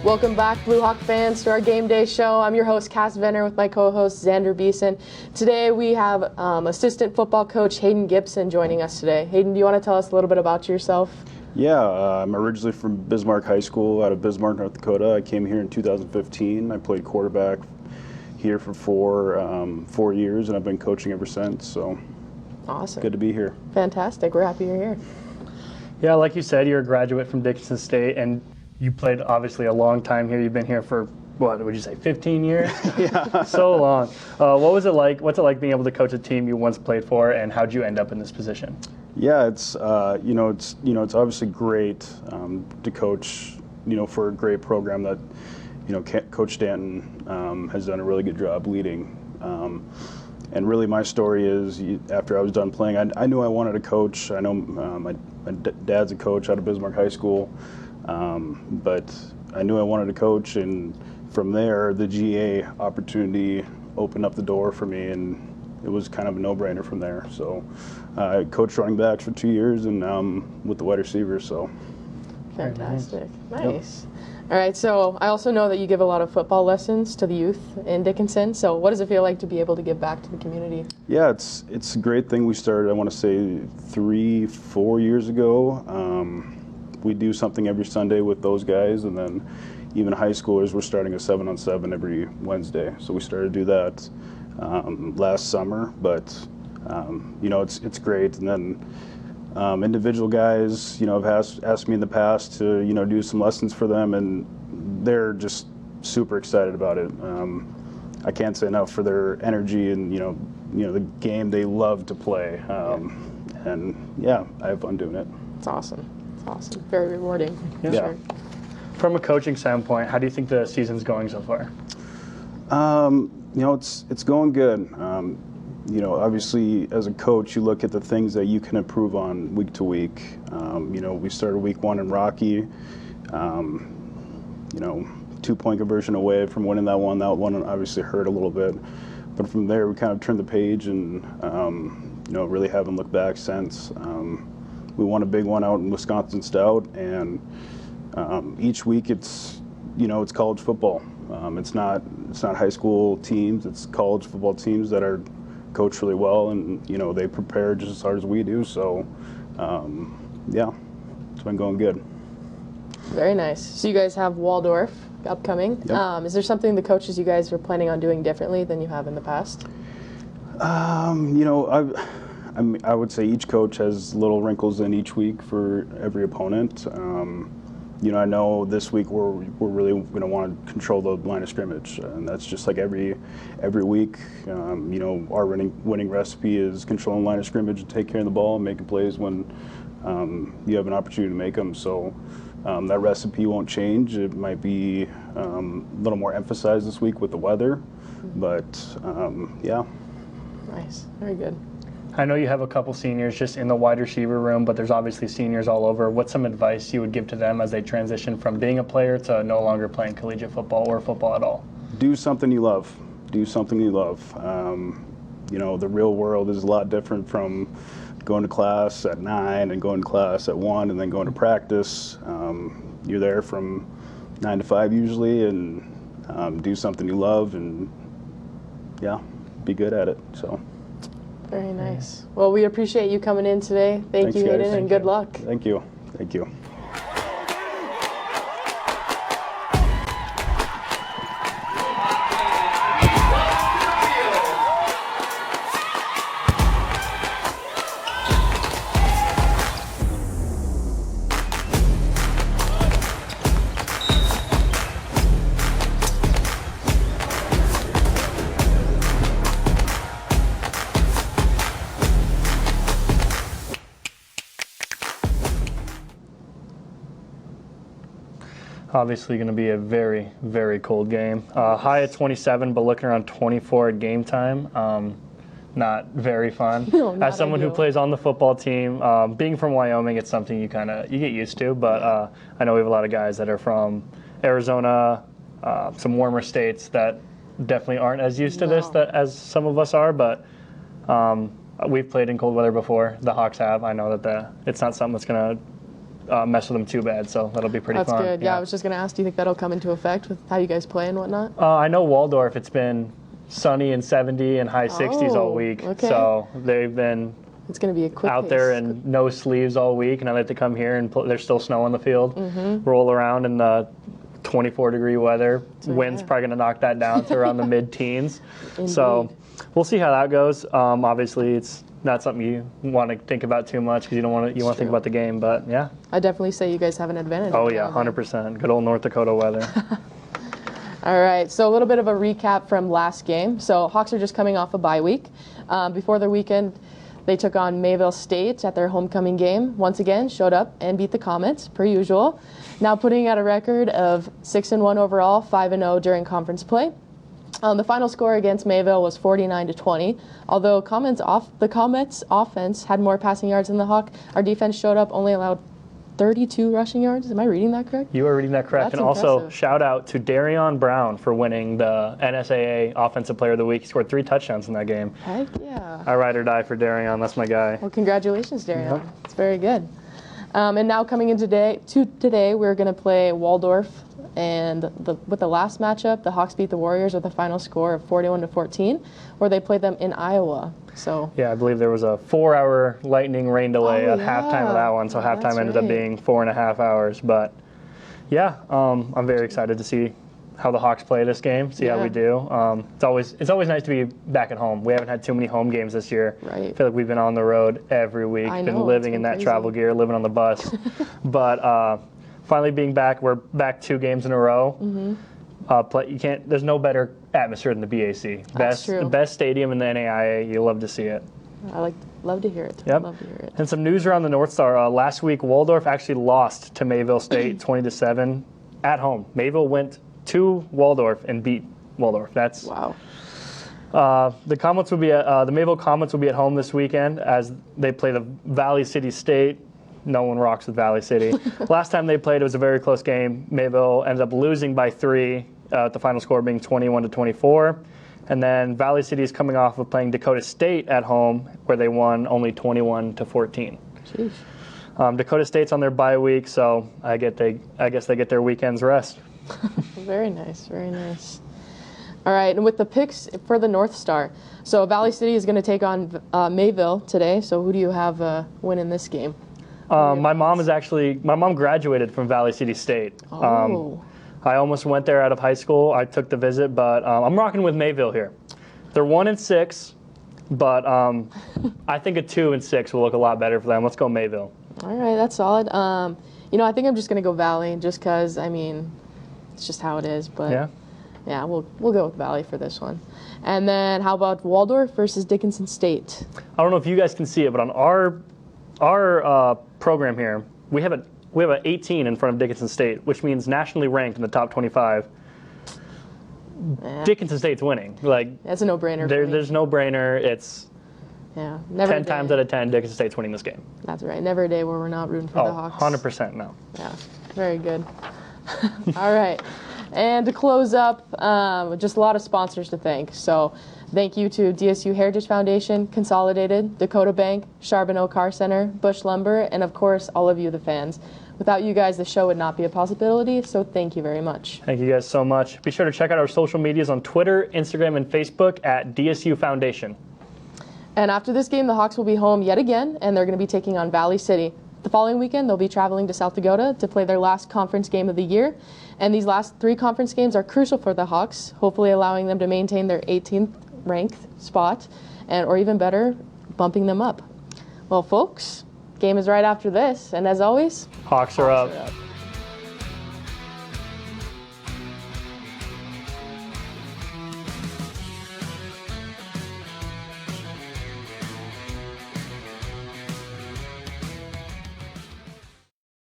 Welcome back, Blue Hawk fans, to our game day show. I'm your host, Cass Venner, with my co-host, Xander Beeson. Today we have assistant football coach Hayden Gibson joining us today. Hayden, do you want to tell us a little bit about yourself? Yeah, I'm originally from Bismarck High School out of Bismarck, North Dakota. I came here in 2015. I played quarterback here for four years, and I've been coaching ever since. So awesome. Good to be here. Fantastic. We're happy you're here. Yeah, like you said, you're a graduate from Dickinson State, and you played obviously a long time here. You've been here for, what would you say, 15 years? Yeah. So long. What's it like being able to coach a team you once played for, and how'd you end up in this position? Yeah, it's obviously great to coach, for a great program that, Coach Stanton has done a really good job leading. And really, my story is after I was done playing, I knew I wanted to coach. I know my dad's a coach out of Bismarck High School, but I knew I wanted to coach, and from there, the GA opportunity opened up the door for me, and it was kind of a no-brainer from there. So I coached running backs for 2 years, and with the wide receivers. So fantastic, nice. All right, so I also know that you give a lot of football lessons to the youth in Dickinson. So what does it feel like to be able to give back to the community? Yeah, it's a great thing. We started, I want to say, 3-4 years ago. We do something every Sunday with those guys, and then even high schoolers, we're starting a 7-on-7 every Wednesday. So we started to do that last summer, but it's great. And then individual guys, have asked me in the past to, do some lessons for them, and they're just super excited about it. I can't say enough for their energy and, the game they love to play. And yeah, I have fun doing it. It's awesome. It's awesome. Very rewarding. Yeah. Sure. From a coaching standpoint, how do you think the season's going so far? It's going good. Obviously, as a coach, you look at the things that you can improve on week to week. We started week 1 in Rocky, 2-point conversion away from winning that one. That one obviously hurt a little bit. But from there, we kind of turned the page and, really haven't looked back since. We won a big one out in Wisconsin Stout, and each week it's college football. It's not high school teams, it's college football teams that are coach really well, and they prepare just as hard as we do. So yeah, it's been going good. Very nice. So you guys have Waldorf upcoming. Yep. Is there something the coaches you guys are planning on doing differently than you have in the past? I would say each coach has little wrinkles in each week for every opponent. I know this week we're really going to want to control the line of scrimmage, and that's just like every week. Our winning recipe is controlling the line of scrimmage and take care of the ball and making plays when you have an opportunity to make them. So that recipe won't change. It might be a little more emphasized this week with the weather, but yeah. Nice, very good. I know you have a couple seniors just in the wide receiver room, but there's obviously seniors all over. What's some advice you would give to them as they transition from being a player to no longer playing collegiate football or football at all? Do something you love. Do something you love. The real world is a lot different from going to class at 9 and going to class at 1 and then going to practice. You're there from 9 to 5 usually, and do something you love, and yeah, be good at it. So. Very nice. Well, we appreciate you coming in today. Thanks, you, Hayden, and good luck. Thank you. Thank you. Obviously going to be a very, very cold game. High at 27, but looking around 24 at game time. Not very fun. No, not As someone ideal. who plays on the football team, being from Wyoming, it's something you get used to. But I know we have a lot of guys that are from Arizona, some warmer states that definitely aren't as used to this as some of us are. But we've played in cold weather before. The Hawks have. I know that it's not something that's going to mess with them too bad. So that'll be pretty That's fun. good. Yeah, I was just going to ask, do you think that'll come into effect with how you guys play and whatnot? I know Waldorf, it's been sunny and 70 and high 60s all week. Okay. So they've been It's going to be a quick out pace. there in no sleeves all week, and I like to come here and there's still snow on the field, Mm-hmm. roll around in the 24-degree weather. Wind's yeah. probably going to knock that down to around the mid-teens. So we'll see how that goes. Obviously, it's not something you want to think about too much because you want to think true. about the game. But yeah, I definitely say you guys have an advantage. oh over yeah, them. 100%. Good old North Dakota weather. All right, so a little bit of a recap from last game. So Hawks are just coming off a bye week. Before the weekend, they took on Mayville State at their homecoming game. Once again, showed up and beat the Comets, per usual. Now putting out a record of 6-1 overall, 5-0 during conference play. The final score against Mayville was 49-20. Although the Comets offense had more passing yards than the Hawk, our defense showed up, only allowed 32 rushing yards. Am I reading that correct? You are reading that correct. That's And also, impressive. shout out to Darion Brown for winning the NSAA Offensive Player of the Week. He scored 3 touchdowns in that game. Heck yeah. I ride or die for Darion. That's my guy. Well, congratulations, Darian. It's very good. And now coming into today, we're going to play Waldorf. And with the last matchup, the Hawks beat the Warriors with a final score of 41-14, where they played them in Iowa. So Yeah, I believe there was a 4-hour lightning rain delay Oh, at halftime of that one, so yeah, halftime that's ended up right. being 4.5 hours. But yeah, I'm very excited to see how the Hawks play this game, see how Yeah. we do. It's always nice to be back at home. We haven't had too many home games this year. Right. I feel like we've been on the road every week, I been know, living it's in been that crazy. travel gear, living on the bus. But finally being back, we're back 2 games in a row. Mm-hmm. There's no better atmosphere than the BAC. That's true. The best stadium in the NAIA. You love to see it. love to hear it. Yep. Love to hear it. And some news around the North Star. Last week, Waldorf actually lost to Mayville State 20-7 at home. Mayville went to Waldorf and beat Waldorf. That's Wow. the Comets will be the Mayville Comets will be at home this weekend as they play the Valley City State. No one rocks with Valley City. Last time they played, it was a very close game. Mayville ended up losing by 3, the final score being 21-24. And then Valley City is coming off of playing Dakota State at home, where they won only 21-14. Jeez. Dakota State's on their bye week, so I guess they get their weekend's rest. Very nice. Very nice. All right, and with the picks for the North Star, so Valley City is going to take on Mayville today. So who do you have winning this game? My mom graduated from Valley City State. Oh. I almost went there out of high school. I took the visit, but I'm rocking with Mayville here. They're 1-6, but I think a 2-6 will look a lot better for them. Let's go Mayville. All right, that's solid. I think I'm just going to go Valley just because, it's just how it is. But yeah, we'll go with Valley for this one. And then how about Waldorf versus Dickinson State? I don't know if you guys can see it, but on our program here, we have an 18 in front of Dickinson State, which means nationally ranked in the top 25. Dickinson State's winning. Like That's a no-brainer for me. there's no brainer. It's Yeah, never 10 a day. times out of 10, Dickinson State's winning this game. That's right. Never a day where we're not rooting for the Hawks. 100% no. Yeah, very good. All right. And to close up, just a lot of sponsors to thank. So thank you to DSU Heritage Foundation, Consolidated, Dakota Bank, Charbonneau Car Center, Bush Lumber, and of course, all of you, the fans. Without you guys, the show would not be a possibility, so thank you very much. Thank you guys so much. Be sure to check out our social medias on Twitter, Instagram, and Facebook at DSU Foundation. And after this game, the Hawks will be home yet again, and they're going to be taking on Valley City. The following weekend, they'll be traveling to South Dakota to play their last conference game of the year. And these last 3 conference games are crucial for the Hawks, hopefully allowing them to maintain their 18th ranked spot, or even better, bumping them up. Well, folks, game is right after this, and as always, Hawks are up.